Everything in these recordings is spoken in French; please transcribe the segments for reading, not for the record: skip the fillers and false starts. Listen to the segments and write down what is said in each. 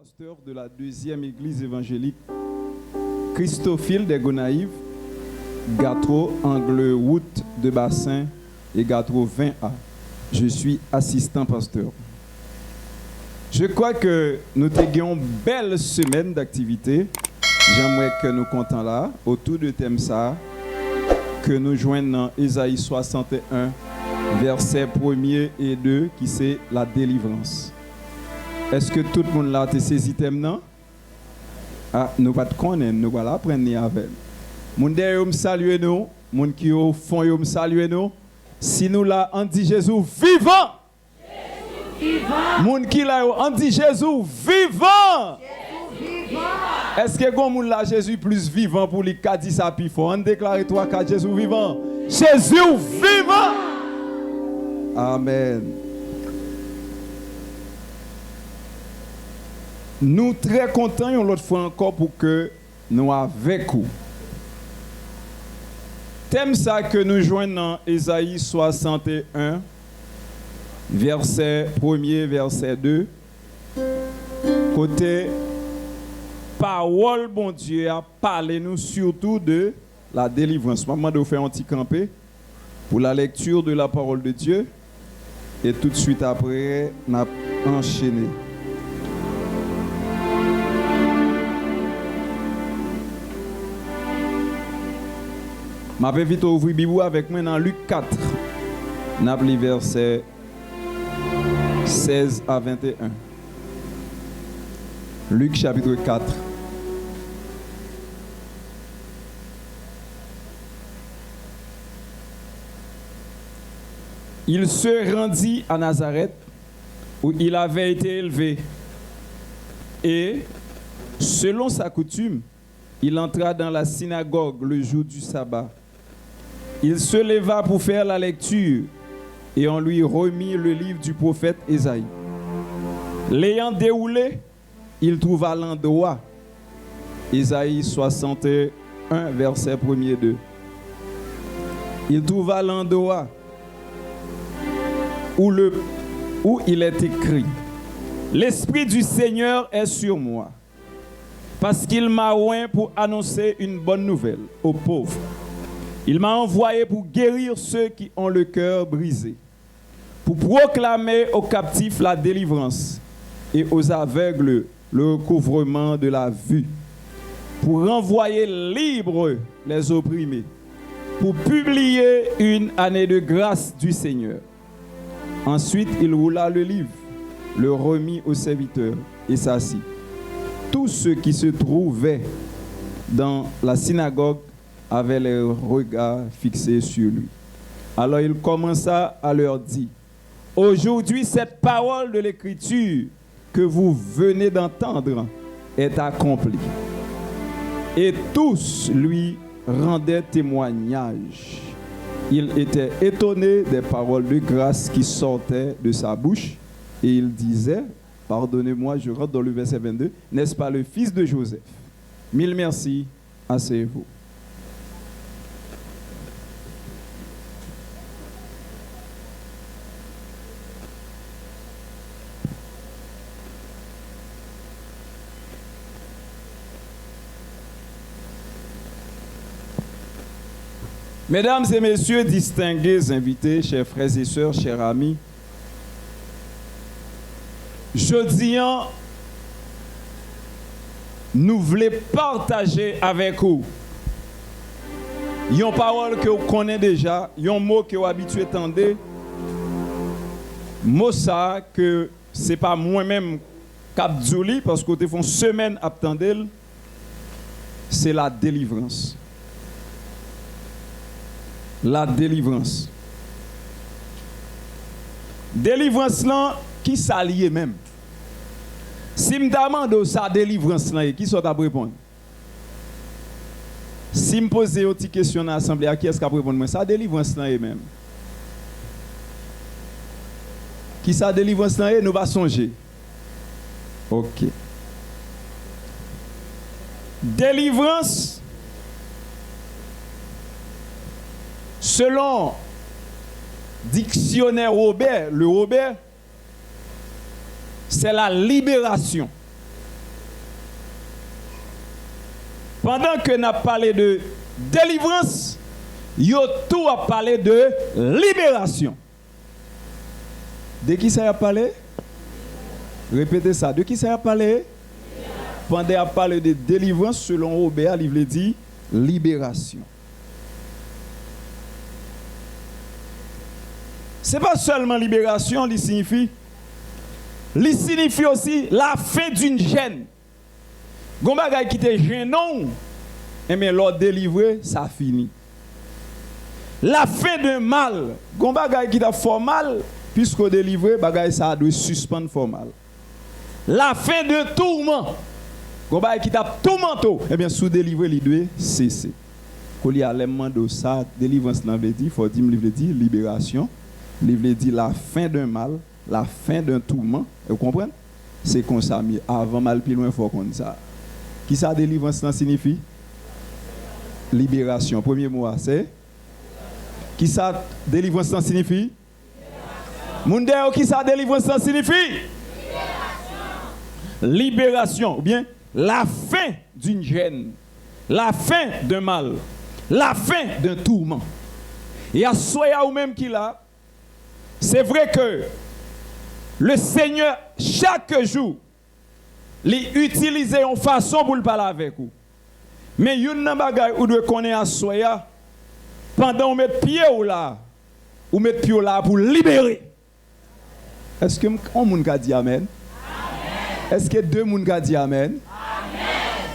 pasteur de la deuxième église évangélique Christophile des Gonaïves, Gatro, angle route de Bassin et Gatro 20A. Je suis assistant pasteur. Je crois que nous avons une belle semaine d'activité. J'aimerais que nous comptons là, autour de thème ça, que nous joignons dans Ésaïe 61, versets 1er et 2, qui c'est la délivrance. Est-ce que tout le monde là te saisi thème non? Ah, nous pas de connaître, nous voilà apprendre avec. Moun derrière me saluer nous, moun qui au fond me saluer nous. Si nous là on dit Jésus vivant. Vivant. Moun qui là on dit Jésus vivant. Est-ce que gon moun là Jésus plus vivant pour lui qu'a dit ça puis fort? On déclare toi qu'à Jésus vivant. Jésus vivant. Amen. Nous très contents l'autre fois encore pour que nous avec vous. Thème ça que nous joignons dans Ésaïe 61, verset 1er, verset 2. Côté parole, bon Dieu, a parlé nous surtout de la délivrance. Maman de faire un petit campé pour la lecture de la parole de Dieu. Et tout de suite après, on a enchaîné. Je vais vite ouvrir la Bible avec moi dans Luc 4. Nous avons les versets 16 à 21. Luc chapitre 4. Il se rendit à Nazareth où il avait été élevé. Et, selon sa coutume, il entra dans la synagogue le jour du sabbat. Il se leva pour faire la lecture et on lui remit le livre du prophète Ésaïe. L'ayant déroulé, il trouva l'endroit. Ésaïe 61, verset 1er 2. Il trouva l'endroit où il est écrit: L'Esprit du Seigneur est sur moi, parce qu'il m'a oint pour annoncer une bonne nouvelle aux pauvres. Il m'a envoyé pour guérir ceux qui ont le cœur brisé, pour proclamer aux captifs la délivrance et aux aveugles le recouvrement de la vue, pour renvoyer libres les opprimés, pour publier une année de grâce du Seigneur. Ensuite, il roula le livre, le remit au serviteur et s'assit. Tous ceux qui se trouvaient dans la synagogue avaient les regards fixés sur lui. Alors il commença à leur dire: Aujourd'hui, cette parole de l'Écriture que vous venez d'entendre est accomplie. Et tous lui rendaient témoignage. Il était étonné des paroles de grâce qui sortaient de sa bouche. Et il disait, pardonnez-moi, je rentre dans le verset 22, n'est-ce pas le fils de Joseph? Mille merci, asseyez-vous. Mesdames et messieurs, distingués invités, chers frères et sœurs, chers amis, jeudi, nous voulons partager avec vous une parole que vous connaissez déjà, un mot que vous habitué à entendre, mot ça que ce n'est pas moi-même qui ai parce que vous font semaine à attendre, c'est la délivrance. La délivrance. Délivrance là, qui s'allie même. Si je demande sa délivrance là, qui sont à répondre? Si je pose une petite question dans l'assemblée, qui est-ce qui va répondre? Sa délivrance là même. Qui sa délivrance là, nous va songer. OK. Délivrance, selon dictionnaire Robert, le Robert, c'est la libération, pendant que n'a parlé de délivrance, yo tout a parlé de libération. De qui ça a parlé? Répétez ça. De qui ça a parlé? Pendant à parler de délivrance, selon Robert, il veut dire libération. Ce n'est pas seulement libération, il signifie aussi la fin d'une gêne. Gomba qui te gênant, et bien l'ordre délivré, ça finit. La fin d'un mal, Gomba qui t'a fait mal, puisqu'au délivré, bagay ça doit suspendre formal. La fin d'un tourment, Gomba qui t'a tourmenté, et bien sous délivré, il doit cesser. Quand il y a l'élément de ça, délivrance, il faut dire libération. Il veut dire la fin d'un mal, la fin d'un tourment. Vous comprenez? C'est comme ça, mais avant mal, plus loin, il faut qu'on dise ça. Qui ça délivrance signifie? Libération. Premier mot, c'est? Qui ça délivrance signifie? Mundeo, qui ça délivrance signifie? Libération. Ou bien la fin d'une gêne, la fin d'un mal, la fin d'un tourment. Et à soya ou même qui l'a, c'est vrai que le Seigneur, chaque jour, l'utilise en façon pour le parler avec vous. Mais il y a une bagay où doit connaître à soya, pendant qu'on met pied ou là, ou met pied là pour libérer. Est-ce que un monde a dit amen? Est-ce que deux monde a dit amen? Amen.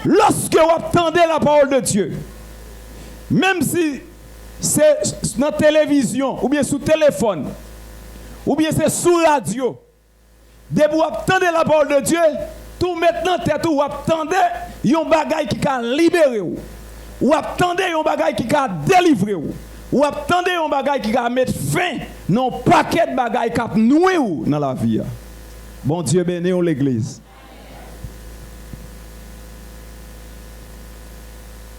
Lorsque vous attendez la parole de Dieu, même si c'est dans la télévision, ou bien sur téléphone, ou bien c'est sous radio, dès que vous attendez la parole de Dieu, tout maintenant tête vous attendez un bagage qui a libéré vous. Ou attendez un bagage qui a délivré vous. Ou attendez un bagage qui a mettre fin non paquet de bagages qui a noué vous dans la vie. Bon Dieu béni l'église.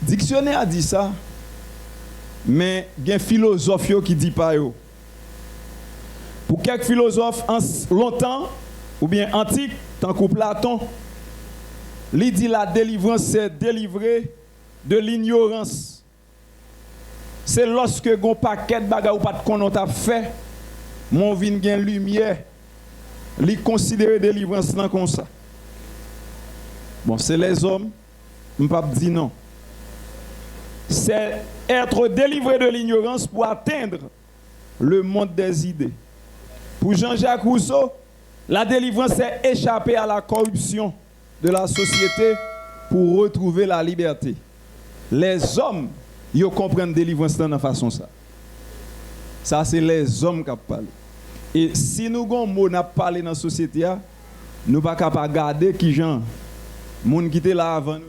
Dictionnaire a dit ça, mais il y a un philosophe qui dit pas yo. Pour quelques philosophes longtemps, ou bien antiques, tant que Platon, il dit la délivrance, c'est délivrer de l'ignorance. C'est lorsque un paquet de bagages ou pas de qu'on t'a fait, mon vin gain lumière, il considère délivrance comme ça. Bon, c'est les hommes, je ne peux pas dire non. C'est être délivré de l'ignorance pour atteindre le monde des idées. Pour Jean-Jacques Rousseau, la délivrance c'est échapper à la corruption de la société pour retrouver la liberté. Les hommes, ils comprennent la délivrance de façon ça. Ça, c'est les hommes qui parlent. Et si nous avons un mot à parler dans la société, nous ne pouvons pas garder qui gens, les gens qui étaient là avant nous,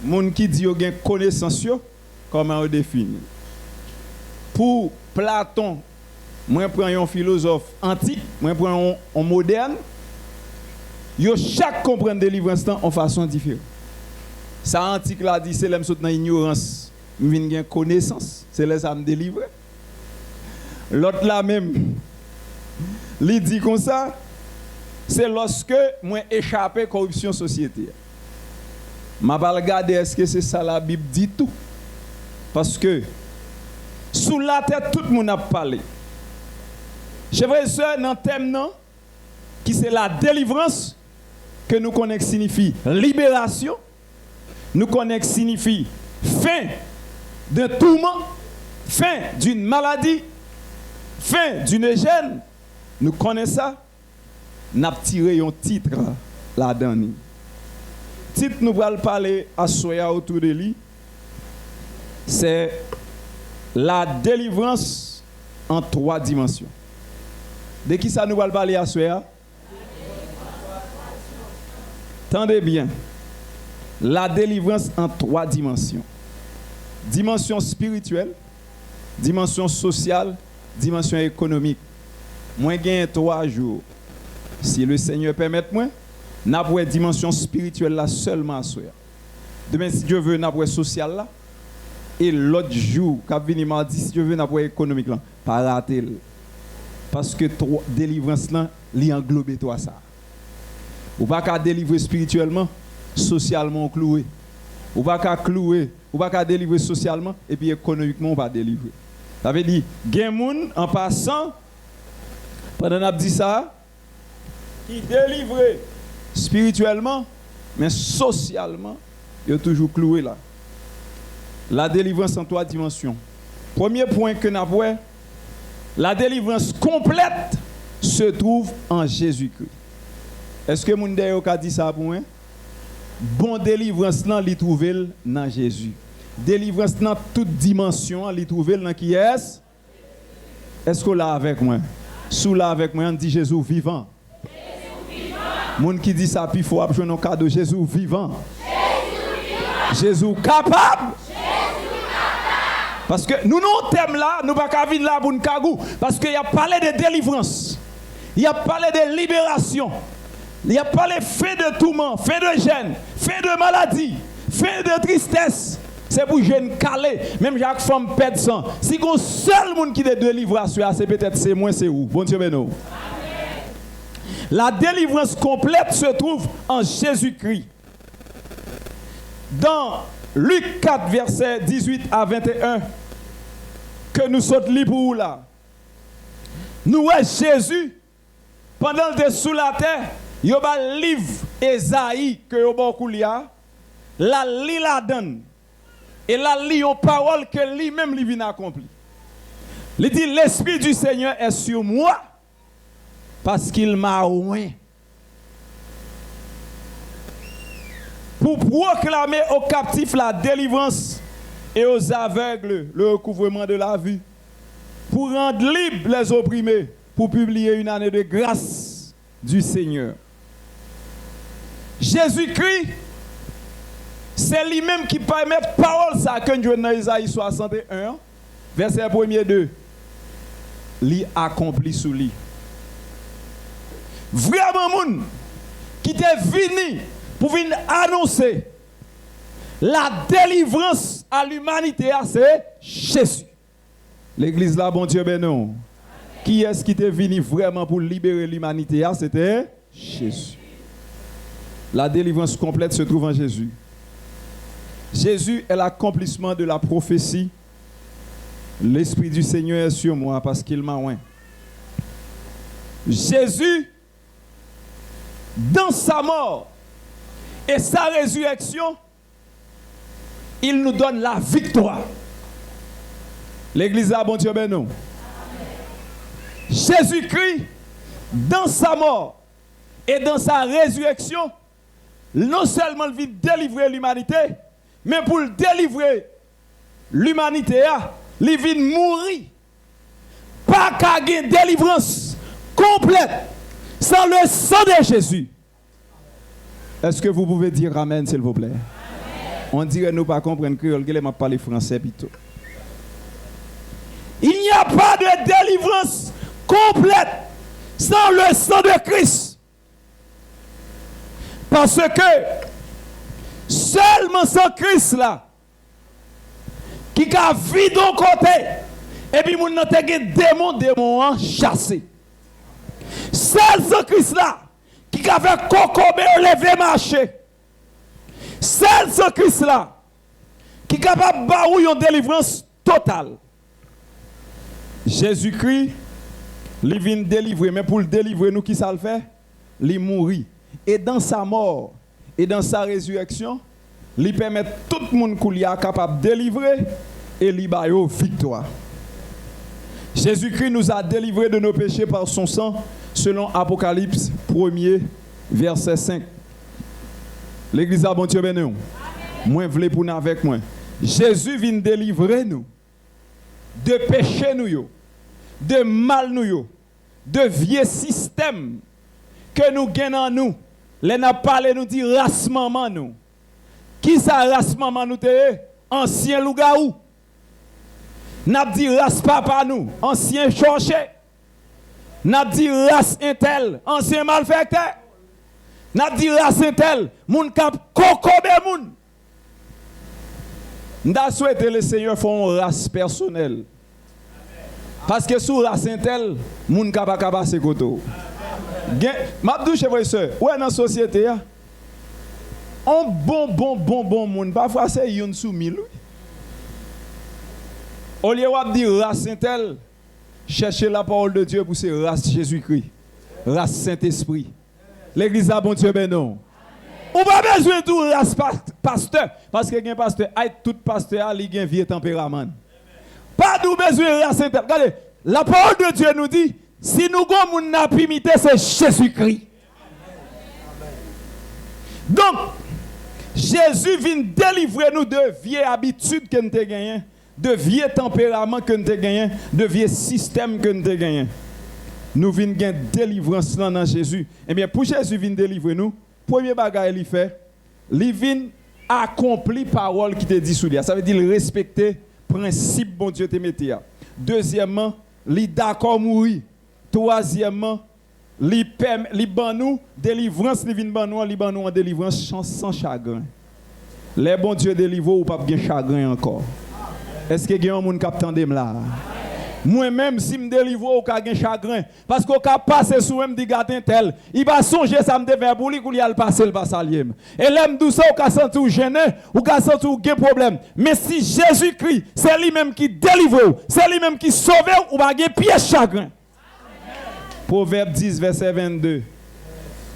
les gens qui disent qu'ils ont connaissance, comment on définit. Pour Platon, moi je prends un philosophe antique, moi je prends un moderne, yo chaque comprend délivrance en façon différente. Ça antique là dit c'est l'aime saute dans ignorance, m'vinn gen connaissance, c'est les âmes délivrées. L'autre là même, il dit comme ça, c'est lorsque moi échappé corruption société. M'a pas regarder est-ce que c'est ça la Bible dit tout. Parce que sous la tête tout le monde a parlé. Chers frères et sœurs, dans le thème non, qui c'est la délivrance, que nous connaissons signifie libération, nous connaissons signifie fin d'un tourment, fin d'une maladie, fin d'une gêne. Nous connaissons ça. Nous avons tiré un titre là-dedans. Titre nous allons parler à Soya autour de lui. C'est la délivrance en 3 dimensions. De qui ça nous va parler à Soya? Tendez bien. La délivrance en 3 dimensions. Dimension spirituelle, dimension sociale, dimension économique. Moi, j'ai 3 jours. Si le Seigneur permet, moi, n'a pas dimension spirituelle là seulement à Soya. Demain, si Dieu veut, n'a pas social là. Et l'autre jour, quand vient mardi, si Dieu veut, n'a pas économique là. Pas rater. Parce que délivrance là, li englobe toi ça. Ou pas qu'à délivrer spirituellement, socialement cloué. Ou pas qu'à clouer, ou pas qu'à délivrer socialement, et puis économiquement, on va délivrer. Ça veut dire, il y a des gens en passant, pendant qu'on a dit ça, qui délivrent spirituellement, mais socialement, il est toujours cloué là. La délivrance en 3 dimensions. Premier point que nous avons, la délivrance complète se trouve en Jésus-Christ. Est-ce que mon Dieu a dit ça pour moi? Bon délivrance là, il trouve dans Jésus. Délivrance dans toute dimension, il trouve dans qui est? Est-ce que là avec moi? Sous là avec moi, on dit Jésus vivant. Moun qui dit ça, puis il faut appeler un cadeau Jésus vivant. Jésus capable. Parce que nous, nous thème là, nous ne pouvons pas venir là pour nous kagou. Parce qu'il a parlé de délivrance. Il a parlé de libération. Il a parlé fait de tourment, fait de gêne, fait de maladie, fait de tristesse. C'est pour jeune calé. Même Jacques femme pète sang. Si un seul monde qui est délivré, c'est peut-être c'est moi, c'est où. Bon Dieu, bénisse. La délivrance complète se trouve en Jésus-Christ. Dans Luc 4, verset 18 à 21, que nous sommes libres là. Nous voyons Jésus, pendant qu'il était sous la terre, il y a un livre Esaïe que il y a beaucoup là, la lit la donne. Et la lit une parole que lui-même lui vient accomplir. Il dit, l'Esprit du Seigneur est sur moi, parce qu'il m'a oint. Pour proclamer aux captifs la délivrance et aux aveugles le recouvrement de la vue, pour rendre libres les opprimés, pour publier une année de grâce du Seigneur. Jésus-Christ, c'est lui-même qui permet parole ça que nous dans Isaïe 61, verset 1er 2. Lui accompli sous lui. Vraiment, moun qui t'est venu pour venir annoncer la délivrance à l'humanité, c'est Jésus. L'église là, bon Dieu, ben non. Qui est-ce qui t'est venu vraiment pour libérer l'humanité? C'était Jésus. La délivrance complète se trouve en Jésus. Jésus est l'accomplissement de la prophétie. L'Esprit du Seigneur est sur moi parce qu'il m'a oint. Jésus, dans sa mort et sa résurrection, il nous donne la victoire. L'église a bon Dieu, ben non. Jésus-Christ, dans sa mort et dans sa résurrection, non seulement il vient délivrer l'humanité, mais pour délivrer l'humanité, il vient mourir. Pas qu'à une délivrance complète sans le sang de Jésus. Est-ce que vous pouvez dire amen, s'il vous plaît? Amen. On dirait nous pas comprendre créole, que m'a parlé français plutôt. Il n'y a pas de délivrance complète sans le sang de Christ. Parce que seulement sans Christ là, qui a vu d'un côté, et puis mon te gen démon chassé. Seul sans Christ là, qui a fait cocobé lever marché. Seul sans Christ là, qui est capable de barouiller une délivrance totale. Jésus-Christ, il vient délivrer, mais pour le délivrer, nous qui ça le fait? Il mourit. Et dans sa mort et dans sa résurrection, il permet tout le monde qui est capable de délivrer et il a une victoire. Jésus-Christ nous a délivrés de nos péchés par son sang, selon Apocalypse 1er, verset 5. L'église a bon Dieu béni. Moi, je voulais pour nous avec moi. Jésus vient délivrer nous de péché nous, de mal nous, de vieux système que nous gagnons en nous. Les n'a parlé nous dit race maman nous. Qui ça race maman nous te? Ancien lougaou. N'a dit race papa nous, ancien cherché. N'a dit race intel, ancien malfaiteur. N'a dit race intel, moun kap kokobe moun. N'a souhaité le Seigneur faire une race personnelle. Parce que sous race intel, moun kap akaba se koto. M'a dit chez vous sœur, où est dans la société? Un bon monde. Parfois, c'est une sous mille. Au lieu de dire race Saint-Tel, cherchez la parole de Dieu pour ces race Jésus-Christ. Race Saint-Esprit. L'église a bon Dieu, ben non. On pas besoin de tout race pasteur. Parce que un pasteur, tout pasteur, il a un vieux tempérament. Pas de besoin de race Saint-Tel. Regardez, la parole de Dieu nous dit, si nous avons une imité, c'est Jésus-Christ. Donc, Jésus vient délivrer nous de vieilles habitudes que nous avons gagnées, de vieux tempéraments que nous avons gagnés, de vieux systèmes que nous avons gagnés. Nous venons gagner délivrance dans Jésus. Eh bien, pour Jésus venir délivrer nous, premier bagage il fait, il vient accomplir parole qui te dit sous lui. Ça veut dire respecter principe bon Dieu te mette. Deuxièmement, il d'accord mourir. Troisièmement, li ban nous délivrance, li vinn ban nous en délivrance sans chagrin. Les bon Dieu délivre ou pas bien chagrin encore. Est-ce que gen un monde qui tande là? Moi-même si me délivre ou ka gen chagrin parce qu'on ka passer sous même di gatin tel, il va songer ça me devait pour lui qu'il y a le passer le passalien. Et l'aime tout ça ou ka senti ou gêné ou ka senti ou gen problème. Mais si Jésus-Christ, c'est lui même qui délivre, c'est lui même qui sauve ou pas gen pièce chagrin. Proverbe 10, verset 22.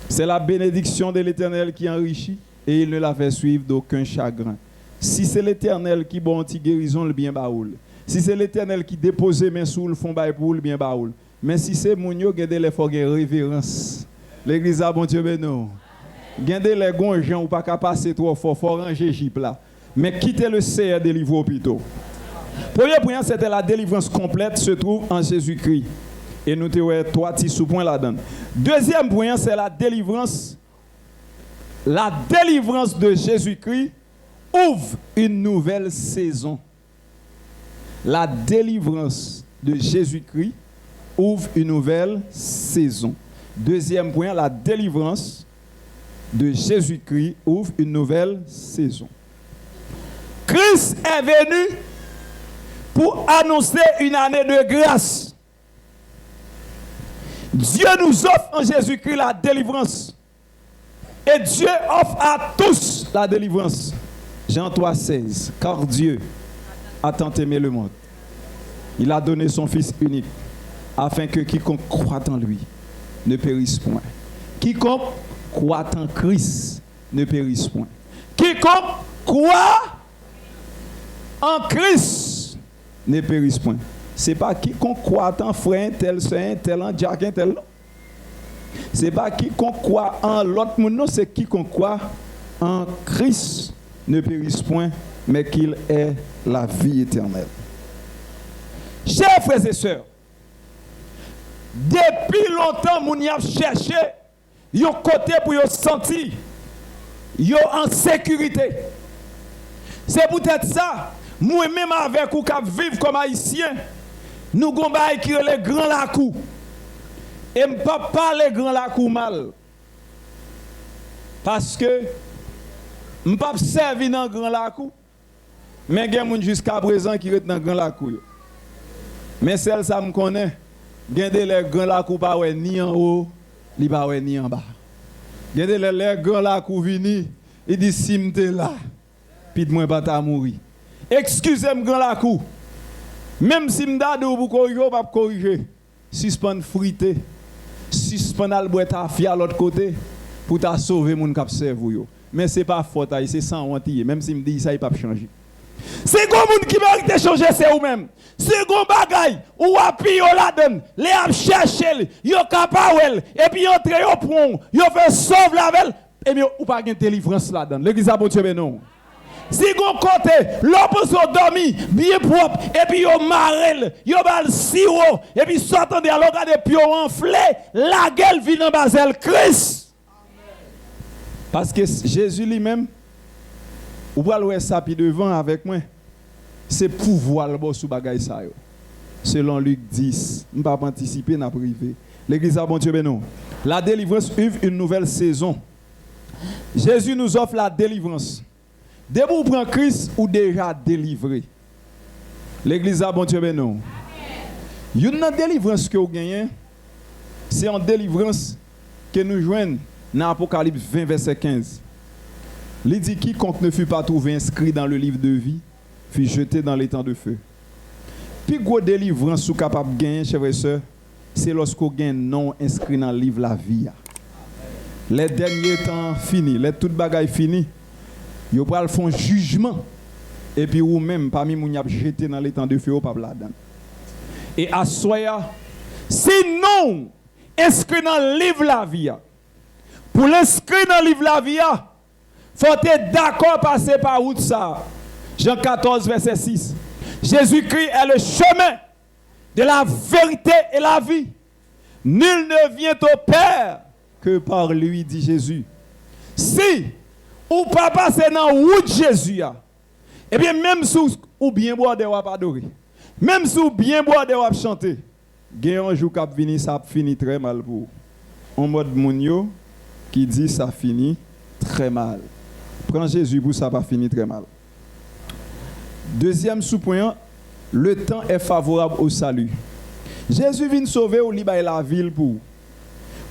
C'est la bénédiction de l'Éternel qui enrichit et il ne la fait suivre d'aucun chagrin. Si c'est l'Éternel qui bon anti guérison, le bien baoul. Si c'est l'Éternel qui dépose mes sous le fond bail pour le bien baoul. Mais si c'est mon yo, gardez les faut révérence. L'église a bon Dieu ben non. Gardez les gonjans ou pas qu'à passer trop fort, faut ranger Égypte là. Mais quittez le Seigneur délivre plutôt. Premier point, c'était la délivrance complète se trouve en Jésus-Christ. Et nous avons trois petits sous-points là-dedans. Deuxième point, c'est la délivrance. La délivrance de Jésus-Christ ouvre une nouvelle saison. La délivrance de Jésus-Christ ouvre une nouvelle saison. Deuxième point, la délivrance de Jésus-Christ ouvre une nouvelle saison. Christ est venu pour annoncer une année de grâce. Dieu nous offre en Jésus-Christ la délivrance. Et Dieu offre à tous la délivrance. Jean 3,16. Car Dieu a tant aimé le monde. Il a donné son Fils unique, afin que quiconque croit en lui ne périsse point. Quiconque croit en Christ ne périsse point. Quiconque croit en Christ ne périsse point. Ce n'est pas quiconque croit en frère, tel, en diacre, tel. Ce n'est pas quiconque croit en l'autre monde, non, c'est quiconque croit en Christ ne périsse point, mais qu'il ait la vie éternelle. Chers frères et sœurs, depuis longtemps, nous avons cherché un côté pour se sentir en sécurité. C'est peut-être ça, moi-même avec vous qui vivons comme haïtiens, nous avons écrit les grands lacous. Et je ne peux pas parler grand lacou mal. Parce que je ne peux pas servir dans grand lacou. Mais il y a des gens jusqu'à présent qui sont dans grand lacou. Mais celle ça me connaît. Il y a des grands lacou pas ni en haut, ni pas ni en bas. Il y a des grands lacou vini, il dit si je suis là, puis moi pas mourir. Excusez-moi grand lacou. Même si je suis là pour corriger, je ne peux pas corriger. Suspend frité. Suspend al boire ta fille à l'autre côté pour ta sauver mon cap servou. Mais c'est pas faute, c'est sans honte. Même si me dit ça il pas changer. C'est comme monde qui mérite changer c'est ou même. C'est gon bagay ou api yo la donne, les a chercher, yo capable et puis entrer au pont, yo fait sauve la vel et bien ou pas gain délivrance là dedans. L'église a bon Dieu non. Si gon côté, l'opposition dormi bien propre et puis yo marel, yo bal siro et puis s'attendez alors regarder puis enflé, la gueule vient en basel Christ. Parce que Jésus lui-même ou va louer ça puis devant avec moi. C'est pouvoir le sous bagay ça yo. Selon Luc 10, on pas anticiper n'a privé. L'église a bon Dieu non. La délivrance ouvre une nouvelle saison. Jésus nous offre la délivrance. Dès que vous prenez Christ, ou déjà délivré. L'église a bon Dieu non. Une délivrance que vous gagnez, c'est une délivrance que nous joignons dans Apocalypse 20, verset 15. Il dit quiconque ne fut pas trouvé inscrit dans le livre de vie fut jeté dans les temps de feu. Puis gros délivrance sous capable gagner, chers et sœurs, c'est lorsqu'on gagne non inscrit dans le livre la vie. Les derniers temps finis, les toutes bagailles finies, ils vont faire un jugement. Et puis ou même parmi moun y a jeté dans les temps de feu au peuple là-dedans. Et à soya, si non inscrit dans le livre la vie, pour l'inscrire dans le livre la vie, faut être d'accord passer par route ça. Jean 14 verset 6. Jésus-Christ est le chemin de la vérité et la vie. Nul ne vient au Père que par lui, dit Jésus. Si ou pas passer dans la route Jésus, eh bien même si ou bien boire de wap adorer, même si ou bien boire de wap chanter, gen un jour k'ap vini, ça finit très mal pour. En mode mounio qui dit ça finit très mal. Prends Jésus pour ça pas finir très mal. Deuxième sous-point, le temps est favorable au salut. Jésus vient sauver ou libérer la ville pour.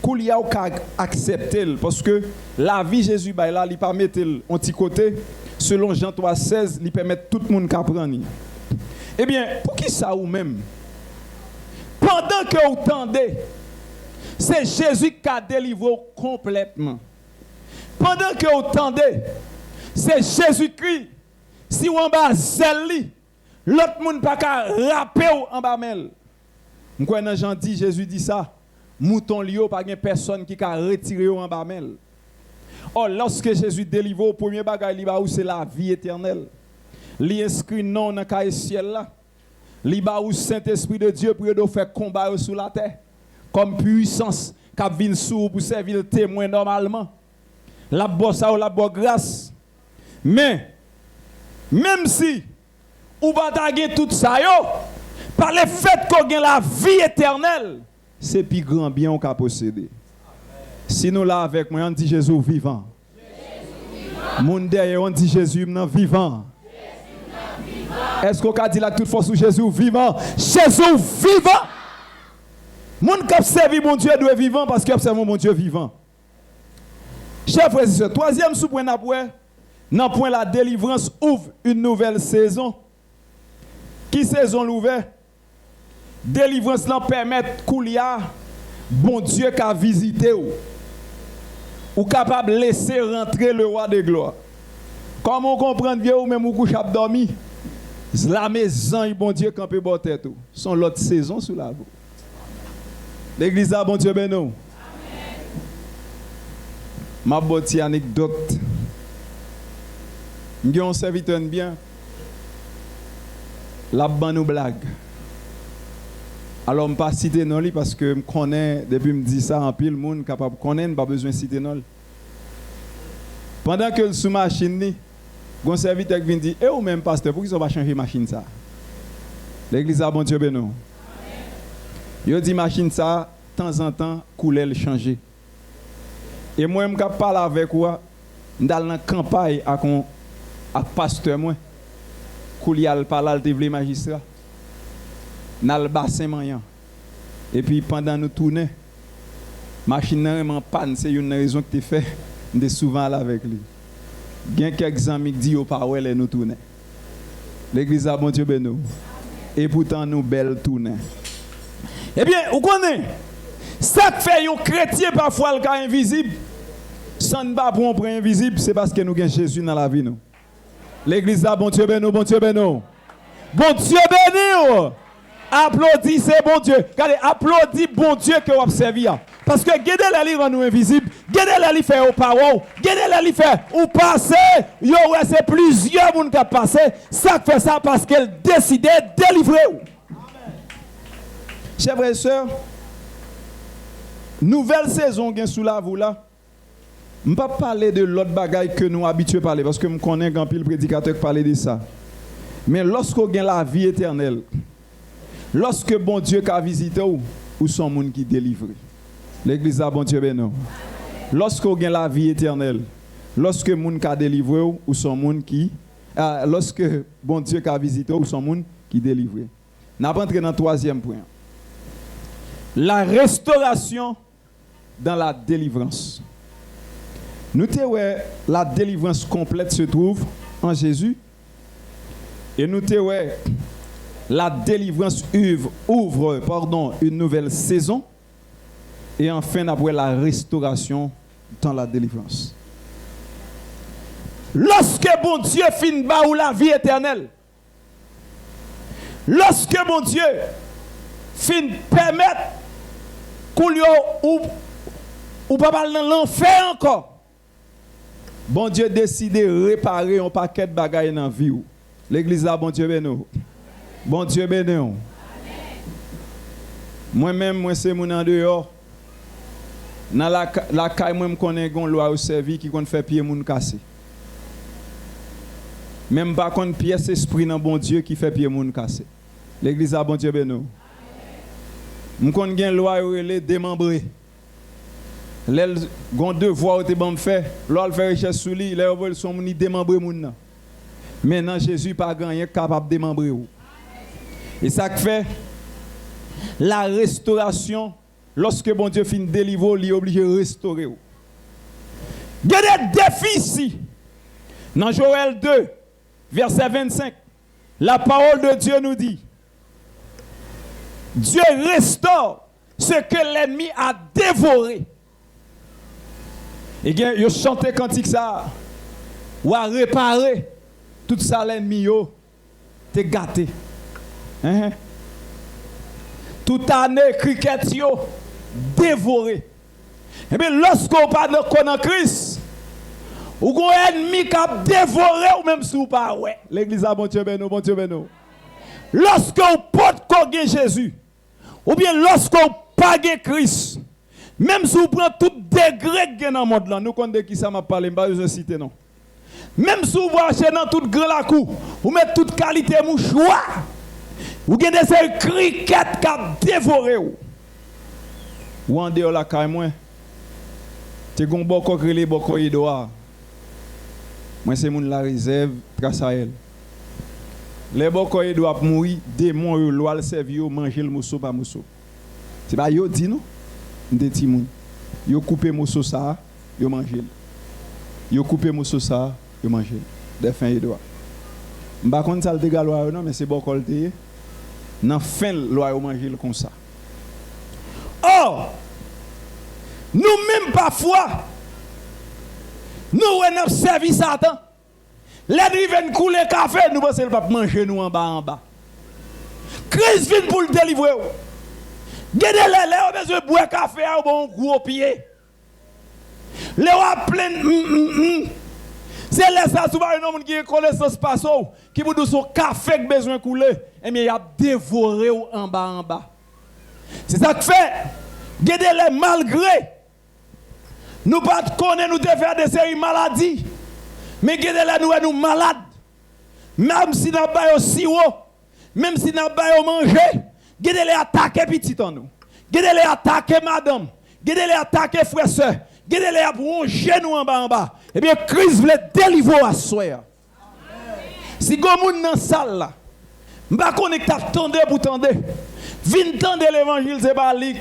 Kou li a ou ka accepter parce que la vie Jésus ba là, il pas mettre un petit côté selon Jean 3:16, il permet tout le monde comprendre. Eh bien, pour qui ça ou même pendant que vous tendez, c'est Jésus qui a délivré complètement. Pendant que vous tendez, c'est Jésus-Christ. Si vous en bas zèle, l'autre monde pas qu'à rapper en bas mel. M'kwa nan Jean dit, Jésus dit ça, mouton lio pas gen personne qui a retiré en bas mel. Or lorsque Jésus délivre au premier bagage li ba ou c'est la vie éternelle. Li inscrit non dans cahier ciel là. Li ba ou Saint-Esprit de Dieu pour de faire combat sur la terre comme puissance qui vient sous pour servir le témoin normalement. La bossa ou la bo grâce. Mais même si ou bataille tout ça yo par le fait qu'on gagne la vie éternelle, c'est plus grand bien qu'on a possédé. Si nous là avec moi, on dit Jésus vivant. Mon derrière, on dit Jésus vivant. Est-ce qu'on a dit la toute force sur Jésus vivant? Jésus vivant. Mon qui observe mon Dieu doit vivant parce qu'il observe mon Dieu vivant. Chers frères et sœurs, troisième sous-point d'après, dans point la délivrance ouvre une nouvelle saison. Qui saison l'ouvert? Délivrance l'en permet koulia bon Dieu qui a visité ou capable de laisser rentrer le roi de gloire. Comment on comprend bien ou même ou couche à dormir? La maison bon Dieu campé bon tête ou. Son l'autre saison sous la voie. L'église a bon Dieu ben nous. Ma botte anecdote. J'ai un serviteur bien. La bonne blague. Alors, je ne vais pas citer non parce que je connais, depuis que je dis ça, en pile, le monde capable de connaître, pas besoin de citer non. Pendant que sous machine, un serviteur vient dire, et ou même pasteur, pourquoi ils ne va pas changer machine ça? L'église a bon Dieu béni. Il dit machine ça, de temps en temps, couler le changer. Et moi, je parle avec vous, dans la campagne avec pasteur, moi, couler al parle le magistrat. Dans le bassin mayan. Et puis pendant nous tourner, machine en panne, c'est une raison que tu fais de souvent là avec lui. Il y a quelques amis qui disent au parole et nous tourner. L'église a bon Dieu béni. Et pourtant nous belle tourner. Eh bien, vous connaissez, ça fait un chrétien parfois le cas invisible. Ça ne va pas pour un point invisible, c'est parce que nous avons Jésus dans la vie. Nous. L'église a bon Dieu béni, bon Dieu béni. Bon Dieu béni. Applaudissez bon Dieu. Regardez, applaudissez bon Dieu que vous observez. Parce que gardez la livre nous invisible, gardez la livre fait aux paroles, gardez la livre fait ou passer, yo ouais c'est plusieurs monde qui passé, ça fait ça parce qu'elle décidait de délivrer. Chers frères et sœurs, nouvelle saison gain sous la vous là. Je ne vais pas parler de l'autre bagaille que nous habitués à parler parce que je connais grand pile prédicateur qui parle de ça. Mais lorsqu'on gagne la vie éternelle, lorsque bon Dieu a visité ou son monde qui délivre. L'église a bon Dieu béni. Lorsque vous avez la vie éternelle, lorsque monde a délivré ou son monde qui lorsque bon Dieu a visité ou son monde qui délivre. Nous allons entrer dans le troisième point. La restauration dans la délivrance. Nous te la délivrance complète se trouve en Jésus. Et nous te la délivrance ouvre une nouvelle saison. Et enfin, après la restauration dans la délivrance. Lorsque bon Dieu finit par la vie éternelle, lorsque bon Dieu finit permettre qu'on ou pas mal dans l'enfer encore, bon Dieu décide de réparer un paquet de bagailles dans la vie. L'église là, bon Dieu béni. Bon Dieu béni. Moi-même, moi c'est mon en dehors. Dans la caille, moi je connais une loi au service qui fait pied moun cassé. Même pas qu'on pièce esprit dans bon Dieu qui fait pied moun cassé. L'église a bon Dieu béni. Je connais une loi qui démembrée. Les devoirs que bon fait, l'on fait recherche sur lui, les veulent sont démembrés moun. Maintenant Jésus pas gagné capable de démembrer. Et ça fait la restauration. Lorsque bon Dieu finit de délivrer, il est obligé de restaurer. Il y a des défis ici. Dans Joël 2, verset 25, la parole de Dieu nous dit, Dieu restaure ce que l'ennemi a dévoré. Et bien, il chante cantique ça, ou a réparé tout ça l'ennemi te gâté. Toute année, cricket yo dévoré. Et bien, lorsqu'on parle de Christ, ou un ennemi qui a dévoré, ou même si vous pas, ouais. L'église a bon Dieu béni, bon Dieu béni. Lorsqu'on porte Jésus, ou bien lorsqu'on pague Christ, même si vous prenez tout degré qui est dans le monde là, nous connaissons qui ça m'a parlé, je ne vais pas citer non. Même si vous achetez dans toute grand la cour, vous mettez toute qualité mouchoir, vous avez des criquettes qui ont dévoré. Ou en dehors la caille, moi, tu as un bon coquille, bon corridor. Moi, c'est mon la réserve, grâce à elle. Les bon corridor doivent mourir, démons, loi, le servir, manger le mousseau par mousseau. C'est pas yo dit non? Des petits moun. Yo coupé mousseau ça, yo manger. Yo coupé mousseau ça, yo manger. Des fins et doigts. M'pa konn ça le dégât loi non, mais c'est bon colté. Nan fin loi yo manger comme ça. Or, nous-mêmes parfois, nous avons servi Satan. Les viennent couler café, nous pensons qu'il va manger nous en bas. Christ vient pour le délivrer. Gardez les on a besoin de boire café à bon gros pied. Les on plein c'est là ça souvent un homme qui connaissance passe qui vous dit son café que besoin couler et bien il a dévoré en bas. C'est ça que fait. Gardez-les malgré nous pas connaître nous de faire des séries maladies. Mais gardez-les nous malades. Même si nous pas au sirop, même si nous pas au manger, gardez-les attaquer petit en nous. Gardez-les attaquer madame, gardez-les attaquer frère sœur, gardez-les à broncher nous en bas. Eh bien Christ voulait délivrer à soi. Si go moun dans salle là, m'pa connecter attendre pour tendre. Vinn tendre l'évangile c'est pas li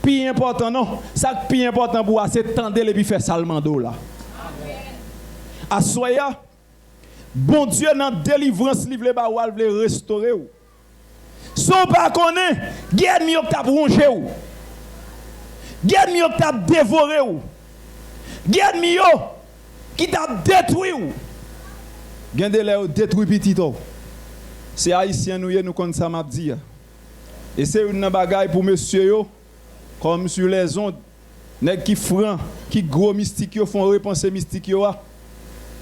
plus important non, ça plus important pour c'est tendre et puis faire salmando là. À soya bon Dieu dans délivrance livre ba ou veut restaurer ou. Son pas connaît, guerre mi t'a bronché ou. Guerre mi t'a dévoré ou. Guerre mi qui t'a détruit ou. Gende le détruit petit ou. C'est haïtien nous connaissons ça m'a dit. Et c'est une bagaille pour monsieur yo comme sur les ondes nèg qui franc qui gros mystique yo font repenser mystique yo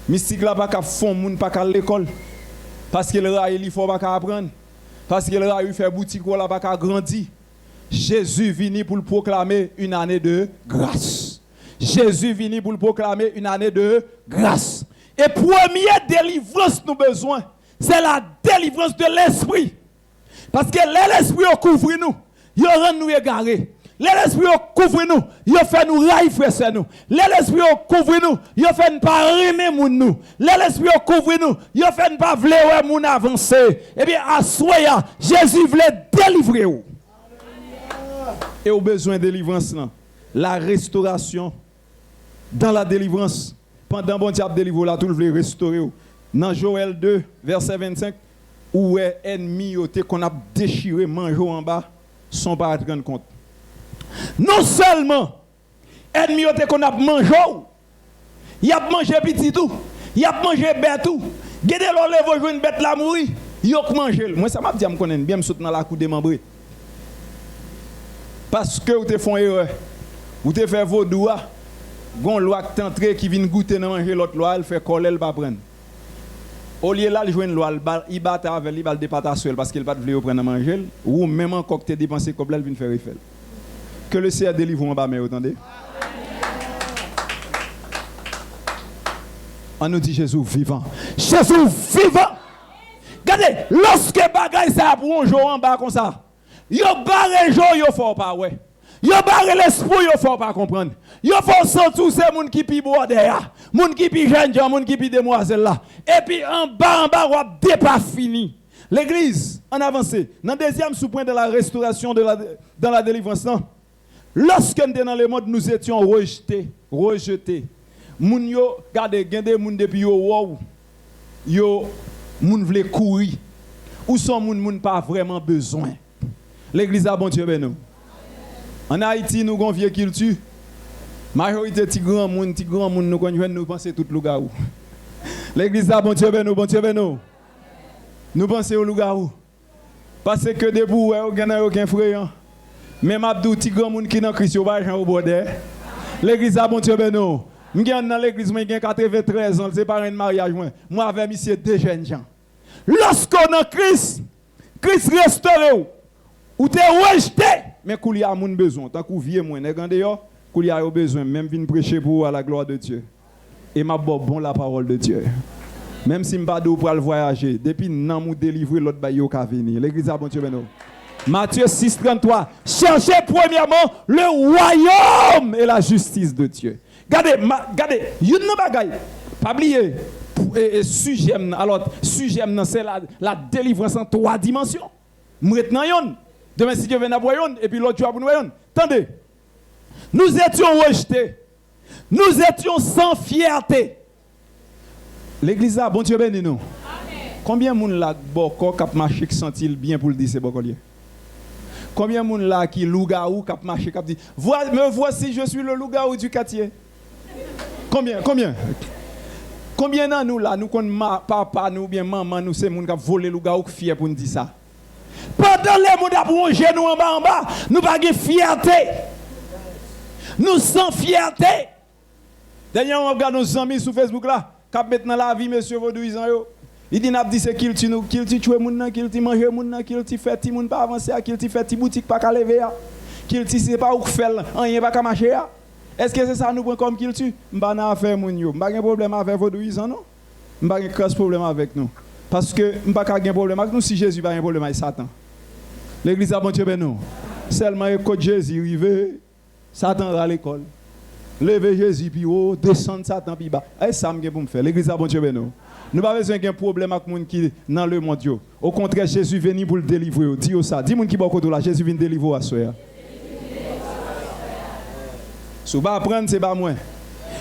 mystique là pas ka fond moun pas ka l'école parce que le rail il faut pas ka apprendre parce que le rail fait boutique là pas ka grandir. Jésus vini pour le proclamer une année de grâce. Jésus vini pour le proclamer une année de grâce. Et première délivrance nous besoin, c'est la délivrance de l'esprit. Parce que l'esprit couvre nous, il rend nous égarés. L'esprit couvre nous, il fait nous railler frère nous. L'esprit couvre nous, il fait nous pas aimer moun nous. L'esprit couvre nous, il fait nous pas vouloir moun avancer. Eh bien à soya, Jésus voulait délivrer vous. Et au besoin de délivrance là, la restauration dans la délivrance. Pendant bon Dieu a délivré là, tout le veut restaurer. Dans Joël 2, verset 25, où est ennemi qu'on a déchiré, mangé en bas, sans pas te rendre compte. Non seulement ennemi qu'on a mangé, il a mangé petit tout, il a mangé bête tout. Gardez l'on lève une bête la mourir, il a mangé. Moi ça m'a dit me connaître bien me sauter dans la cour démembrée. Parce que vous te font erreur. Vous te fait vos doigts. Gon loi qui t'entré qui vient goûter dans manger l'autre loi, elle fait coller, elle pas prendre. Au lieu là, il joue une loi, il bat avec lui, il dépasse seul parce qu'il pas de vouloir prendre à manger ou même encore que tu dépensé comme là, il vient faire effet. Que le Seigneur délivre en bas, mais attendez. On nous dit Jésus vivant. Jésus vivant. Regardez, lorsque bagaille ça pour un jour en bas comme ça, yo barré jour yo fort pas ouais. Yo barré l'esprit yo fort pas comprendre. Yo faut sentir ces moun qui pi boire derrière, moun qui pi jeune gens, moun qui pi demoiselle là. Et puis en bas on dépas fini. L'église en avancé. Dans deuxième sous-point de la restauration dans la délivrance. Lorsque nous étions dans le monde, nous étions rejetés. Moun yo, regardez, gende moun depuis yo wow. Yo moun vle courir. Ou sont moun pas vraiment besoin. L'église a bon Dieu ben nous. En Haïti nous gon vieux culture. Majorité ti grand moun nous connaissons nous penser tout loup-garou. L'église a bon Dieu ben nous. Nous pensons au loup-garou. Parce que debout ouais, aucun frère. Même Abdou ti grand moun qui dans Christ yo pas Jean au bordel. L'église a bon Dieu ben nous. M'gien dans l'église moi j'ai 93 ans, c'est pas un mariage moi avec monsieur deux jeunes gens. Lorsqu'on en Christ restauré ou t'es rejeté mais qu'il y a mon besoin tant que vieux moi regardez yo qu'il y a besoin même venir prêcher pour à la gloire de Dieu. Et m'a bon la parole de Dieu. Même si m'pas pour aller voyager depuis nan mou délivrer l'autre bail yo ka venir. L'église a bon Dieu ben nous. Matthieu 6:33 cherchez premièrement le royaume et la justice de Dieu. Regardez, une bagaille. Pas oublier sujet c'est la délivrance en 3 dimensions. Maintenant yon. Demain si Dieu vient avoir yon et puis l'autre jour pour nous yon. Attendez. Nous étions rejetés. Nous étions sans fierté. L'église a bon Dieu béni nous. Combien moun la boko k'ap marché qui sentit bien pour le dire c'est bokolier. Combien moun la qui loup-garou k'ap marché k'ap dit me voici je suis le loup-garou du quartier. Combien dans nous là, nous connaissons papa, nous bien maman, nous c'est moun qui a volé le gars qui fier pour nous dire ça. Pendant les moun a plongé nous en bas, nous pas de fierté. Nous sans fierté. D'ailleurs, on regarde nos amis sur Facebook là, qui mettent dans la vie monsieur vaudouisant yo. Il dit n'a dit c'est qu'il tu tuer moun nan, qu'il tu manger moun nan, qu'il tu fait ti moun pas avancer, qu'il tu fait ti boutique pas ka lever, qu'il tu sais pas où faire, rien pas ka marcher. Est-ce que c'est ça nous prend comme qu'il tue? M'pa na affaire moun yo. M'pa gen problème avec vaudouisant non? M'pa gen cause problème avec nous. Parce que m'pa ka gen problème avec nous si Jésus pas gen problème avec Satan. L'église a bon Dieu ben nous. Seulement quand Jésus arrive, Satan à l'école. Lever Jésus puis haut, descendre Satan puis bas. Et ça me pour me faire. L'église a bon Dieu ben nous. Nous pas besoin d'un problème avec moun qui dans le monde yo. Au contraire Jésus venu pour le délivrer. Dis ça. Dis moun qui bon côté là, Jésus vient délivrer à soi. Si vous ne apprendre, ce n'est pas moi.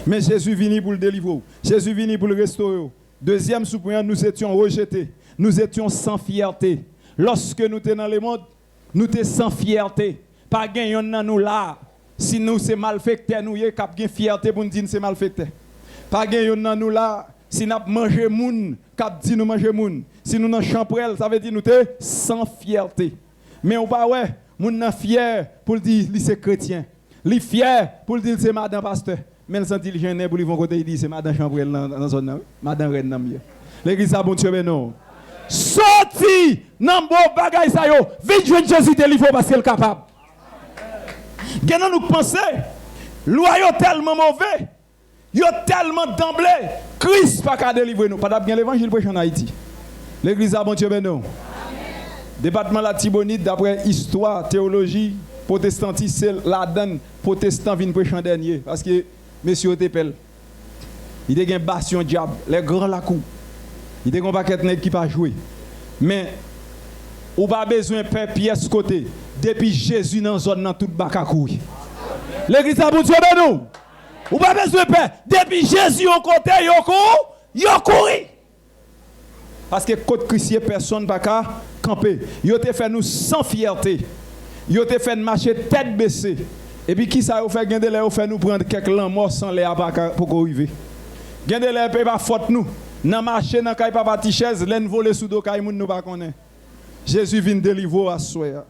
Mais Jésus venu pour le délivrer. Jésus venu pour le restaurer. Deuxième sous-point, nous étions rejetés. Nous étions sans fierté. Lorsque nous étions dans le monde, nous étions sans fierté. Pas gagnant dans nous là. Si nous sommes malfectés, nous avons une fierté pour nous dire que c'est malfecté. Pas gagnant dans nous là. Si nous avons mangé moun, cap dit nous manger moun. Si nous avons champrel, ça veut dire nous sommes sans fierté. Mais on pas ouais, moun nan fier pour dire que c'est chrétien. Li fier pour dire c'est madame pasteur. Mais il senti gêné pour lui von côté il dit c'est madame chambrel dans zone là. Madame reine nan mieux. L'église a bon Dieu ben non. Sorti nan bon bagay sa yo. Vite joindre Jésus délivre parce qu'il est capable. Genan nous penser loyo tellement mauvais. Yo tellement d'emblée Christ pas qu'à délivrer nous. Pas bien l'évangile prêché en Haïti. L'église a bon Dieu ben non. Département la Tibonite d'après histoire, théologie protestantisme, c'est la donne protestant vient prêcher en dernier. Parce que monsieur Tepel, il y a un bastion diable, les grands la cour. Il y a un paquet de nègres qui pas jouer. Mais, ou pas besoin de faire pièce côté. Depuis Jésus dans la zone, dans toute baka couille. L'église a bon Dieu de nous. Ou pas besoin de peur. Depuis Jésus au côté, yo couru. Parce que côté Christ, personne pas qu'à camper. Yo te fait nous sans fierté. Yo te fait marcher tête baissée. Et puis qui ça vous fait gagner là, vous fait nous prendre quelques morts sans les pour arriver. Gagner là pas faute nous. Nan marcher nan kay papa ti chaise, len voler sous do kay moun nous pas connaît. Jésus vient délivrer à soir.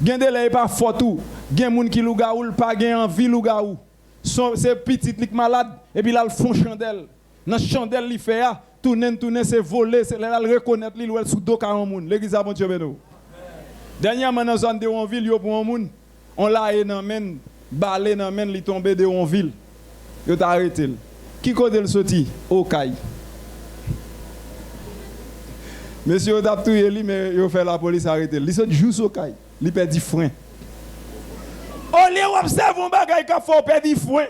Gagner là pas faute tout. Gen moun qui lougaoul pas gen envie lougaou. C'est petit lik malade et puis là le fond chandelle. Dans chandelle li fait a tourner c'est voler, c'est là le reconnaître li sous do kay moun. L'église a bon Dieu beno. Dernièrement dans zone de Onville yo pour un moun, on l'a nan men balé nan men li tomber de Onville. Yo t'a arrêté. Qui côté le sorti au caille. Monsieur t'a touye li mais yo fait la police arrêter. Li sorti juste au caille. Li perdi frein. On li observe un bagay ka faut perdi frein.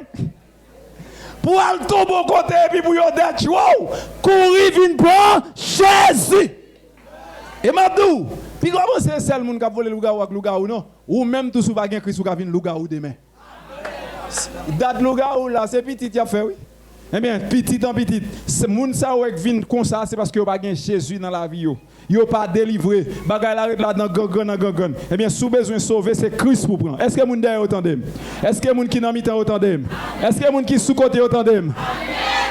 Pour al tomber au côté et puis pour yo dit wow, courir vinn prend Jésus. Et m'abdou, puis comment c'est seul monde qui a volé lougaou avec lougaou non ou même tout sou pa gen Christ ou ka vinn lougaou demain. Date lougaou là c'est petit y a fait oui. Eh bien petit en petit, c'est moun ça ou vinn comme ça c'est parce que yo pa gen Jésus dans la vie yo. Yo pas délivré, bagay la là dans gangan. Eh bien sous besoin sauver c'est Christ pour prendre. Est-ce que moun derrière entendem? Est-ce que moun qui dans mi-temps entendem? Est-ce que moun qui sous côté entendem?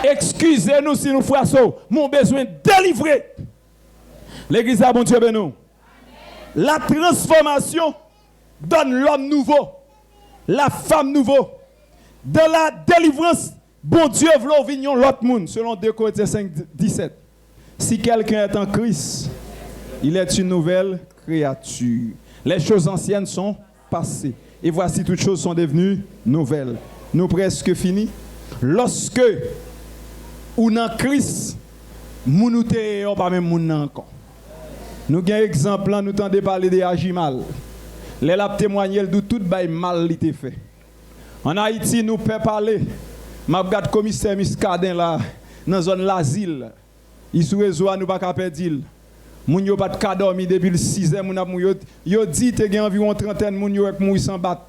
Excusez-nous si nous frères mon besoin délivrer. L'église a bon Dieu béni. La transformation donne l'homme nouveau, la femme nouveau. Dans la délivrance, bon Dieu veut vignon l'autre monde, selon 2 Corinthiens 5, 17. Si quelqu'un est en Christ, il est une nouvelle créature. Les choses anciennes sont passées. Et voici toutes choses sont devenues nouvelles. Nous presque finis. Lorsque ou dans Christ, nous ne sommes pas même encore. Nous avons un exemple, nous tendons parler de agir mal. Les lap témoigner de tout bail mal qui été fait. En Haïti, nous pouvons parler. Je regarde le commissaire Muscadin là, dans la zone de l'asile. Il sous réseau, nous pas perdre. Moun yo pas de dormir depuis le 6e, yo dit que y a environ 30 moun yo ak mouy sans battre.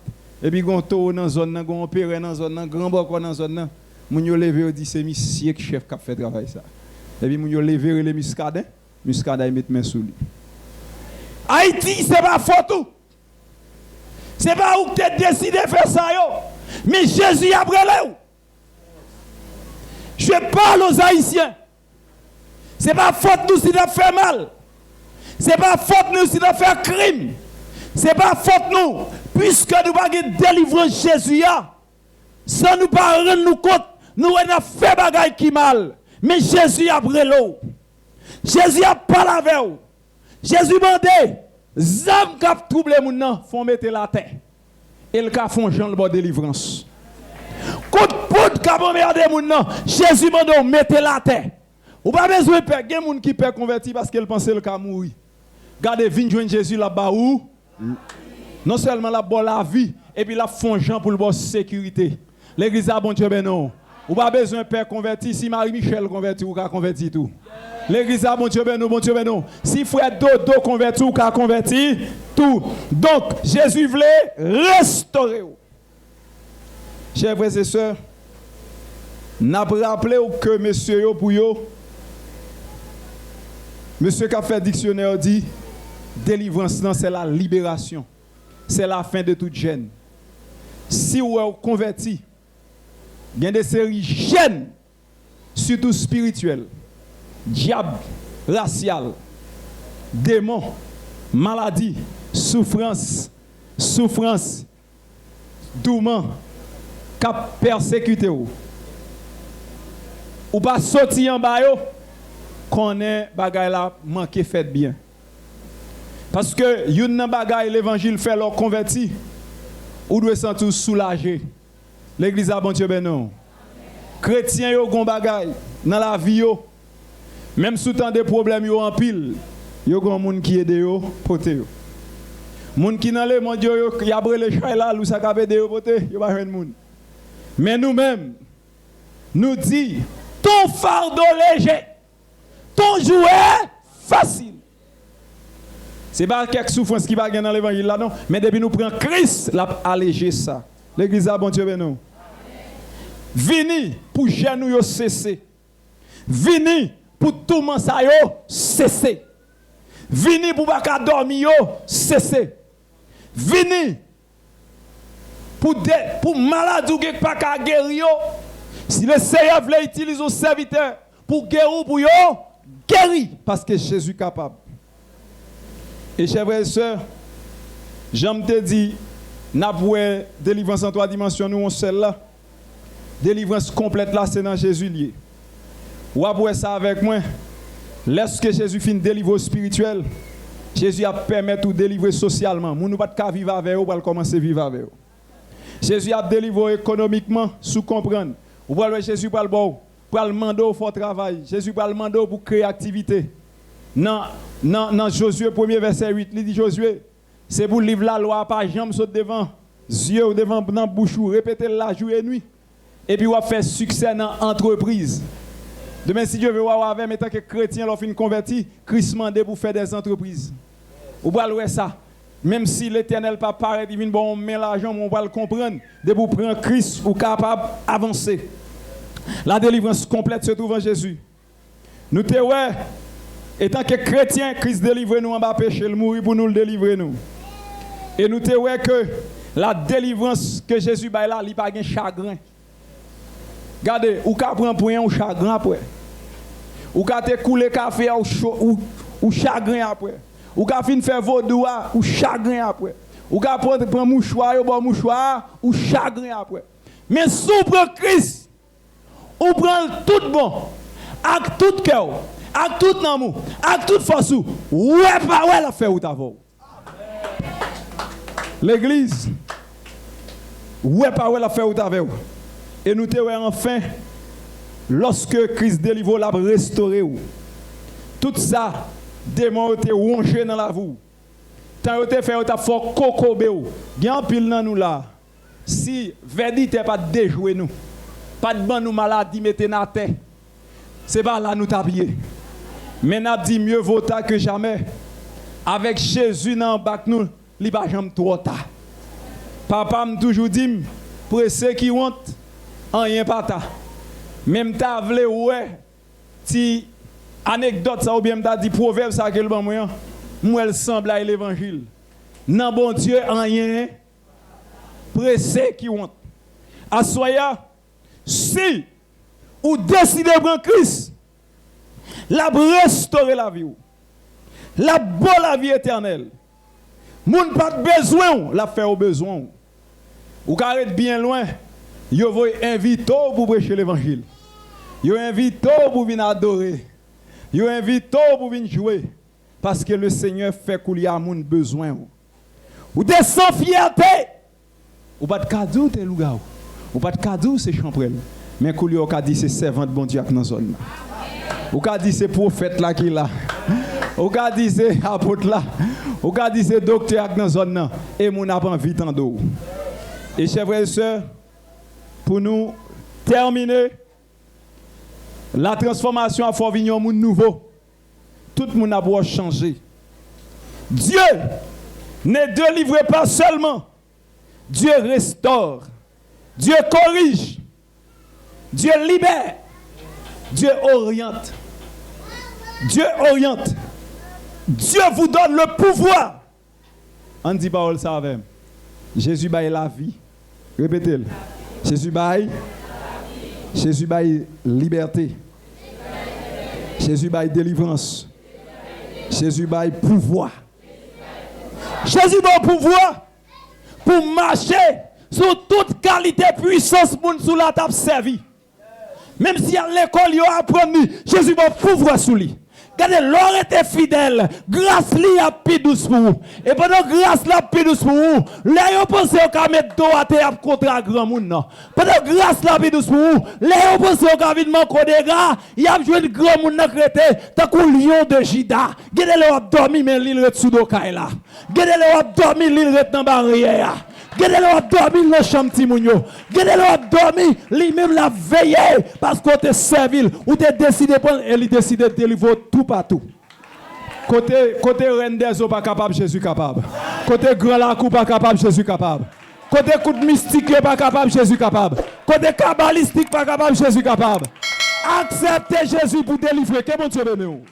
Et puis gon to dans zone nan, gon opéré dans zone nan, grand boko dans zone nan. Moun yo levé dit c'est monsieur qui chef qui fait travail ça. Et puis moun yo levé les Muscadin. Muscadin met main sous lui. Haïti, c'est pas faute. C'est pas où que tu as décidé de faire ça. Yo. Mais Jésus a brûlé. Je parle aux Haïtiens. C'est pas faute nous si nous fait mal. C'est pas faute nous si nous fait crime. C'est pas faute nous. Puisque nous pas délivrer Jésus. Sans nous pas rendre nous compte, nous avons fait bagaille qui mal. Mais Jésus a brûlé. Jésus a parlé avec vous. Jésus demandé, zam k'ap trouble moun nan, font mettre la terre. Et le ka font Jean le bon délivrance. Coup de poudre k'ap emmerde moun nan, Jésus demandé mettre la terre. Ou pas besoin de peur, gen moun qui peur converti parce qu'il pensait le ka mourir. Gardez vinn joindre Jésus là-bas où non seulement la bon la vie et puis la font Jean pour le bon sécurité. L'église a bon Dieu ben non. Ou pas besoin de père converti si Marie Michel converti ou ka converti tout. L'église a bon Dieu ben non. Si frère Dodo converti ou ka converti tout. Donc Jésus voulait restaurer. Chers frères et sœurs, n'a rappelé que monsieur yo pour yo monsieur qui a fait dictionnaire dit délivrance c'est la libération. C'est la fin de toute gêne. Si vous êtes converti, il y a des séries gênes, surtout spirituelles, diable, racial, démon, maladie, souffrance, doumant, qui persécuté ou pas sorti en bas yo, qu'on est bagay la manqué fait bien. Parce que yon nan bagay l'évangile fait leur converti, ou doit sentir soulagé. L'église a bon Dieu ben non. Chrétiens yo gon bagay dans la vie yo. Même sous temps des problèmes yo en pile, yo gon moun qui aide yo pote yo. Moun qui dans le monde yo y a brûlé chay là, ou ça ka aide yo pote, yo pas joine moun. Mais nous-mêmes nous dit ton fardeau léger, ton jouet facile. C'est pas quelque souffrance qui va gagner dans l'évangile là non, mais depuis nous prenons Christ, l'a allégé ça. L'église a bon Dieu ben nous. Vini pour genou yo cesser. Vini pour tout monde ça yo cesser. Vini pour pas dormir yo cesser. Vini pour malade ou quelque pas ka guérir. Si le Seigneur veut utiliser un serviteur pour guérir pour yo, guéri parce que Jésus est capable. Et chers frères et sœurs, j'aime te dire, n'a pas délivrance en 3 dimensions, nous on seul là. Délivrance complète là, c'est dans Jésus lié. Ou après ça avec moi, lorsque Jésus finit délivrer spirituel, Jésus a permis de délivrer socialement. Nous ne pouvons pas vivre avec eux, pour commencer à vivre avec eux. Jésus a délivré économiquement, sous comprendre. Ou pour Jésus pour le demander pour travail. Jésus pour le demander pour créer activité. Dans Josué 1er verset 8, il dit Josué, c'est pour livrer la loi, pas jamais sauter devant yeux ou devant dans bouche, répéter la jour et nuit. Et puis on va faire succès dans l'entreprise. Demain, si Dieu veut voir avec, mais tant que chrétien, l'on fin converti, Christ mande pour faire des entreprises. Ou va louer ça. Même si l'Éternel pas paraît divin, bon, on met l'argent, on va le comprendre. De vous prendre Christ, ou capable d'avancer. La délivrance complète se trouve en Jésus. Nous te ouais, étant que chrétien, Christ délivre nous en bas péché, il mourit pour nous le délivrer nous. Et nous te ouais que la délivrance que Jésus baille là, il n'y a pas de chagrin. Regardez, ou ka prend pour un chagrin après. Ou ka te couler café ou chagrin après. Ou ka fin faire vaudou ou chagrin après. Ou ka prend mouchoir ou chagrin après. Mais si vous prenez Christ, ou prend tout bon, avec tout cœur, avec tout amour, avec toute force, ouais pas ouais la fait ou t'avou. L'église, ouais pas ouais la fait ou t'avou. Et nous te enfin, lorsque Christ délivre la restauré ou. Tout ça, démon te rongé dans la vous. Tant te fait ta fort kokobé ou. Gen pile nan nous là. Si verdict pas déjouer nous. Pas de ban nous maladie mettez na terre. C'est pas là nous tapier. Mais n'a dit mieux vaut tard que jamais. Avec Jésus dans bac nous, li pas jamais trop tard. Papa me toujours dit pour ceux qui ont rien pas ta. Même ta vle ouais ti anecdote ça ou bien t'a dit proverbe ça que le bon moyen moi elle semble à l'évangile. Non bon Dieu rien pressé qui ont. Assoya si ou décidez de prendre Christ la restaurer la vie. La bonne la vie éternelle. Moun pas besoin la faire au besoin. Ou carré bien loin. Yo voy invite pour prêcher l'évangile. Yo invite pour venir adorer. Yo invite pour venir jouer parce que le Seigneur fait qu'il y a moun besoin. Ou de sans fierté. Ou pas de cadeau te louga. Ou pas de cadeau c'est champrel. Mais qu'il y a dit c'est servant de bon Dieu dans zone. Ou ka dit c'est prophète là qui là. Ou ka dit c'est apôtre là. Ou ka dit c'est docteur dans zone et moun a pas envie tant d'eau. Et chers frères et sœurs, pour nous terminer, la transformation a fait venir un monde nouveau. Tout le monde a beau changer. Dieu ne délivre pas seulement. Dieu restaure. Dieu corrige. Dieu libère. Dieu oriente. Dieu oriente. Dieu vous donne le pouvoir. On dit parole ça avec. Jésus baille la vie. Répétez-le. Jésus baille. Jésus baille liberté. Jésus baille délivrance. Jésus baille pouvoir. Jésus donne pouvoir pour marcher sur toute qualité puissance moun sous la table servie. Même si à l'école il a appris, Jésus va pouvoir sous lui. Regardez, l'or était fidèle, grâce li a pi douce pour vous. Et pendant grâce la pi douce pour vous, là yo pense au ka mettre dos à terre contre grand monde non. Pendant grâce la pi douce pour vous, là yo pense au ka vite manko de gars, y a joué grand monde nan crété, tant qu'on lion de Jida. Regardez le a dormi mais l'île ret sous do kay là. Regardez le a dormi l'île ret dans barrière. Gade-le a dormi dans le champ Timounio. Gade-le a dormi, lui-même l'a veillé parce qu'on te servile ou te décidé prendre et il décide de délivrer tout partout. Côté reine des eaux pas capable, Jésus capable. Côté grand la coupe pas capable, Jésus capable. Côté coup de mystique, pas capable, Jésus capable. Côté kabbalistique, pas capable, Jésus capable. Acceptez Jésus pour délivrer. Que mon Dieu bénisse.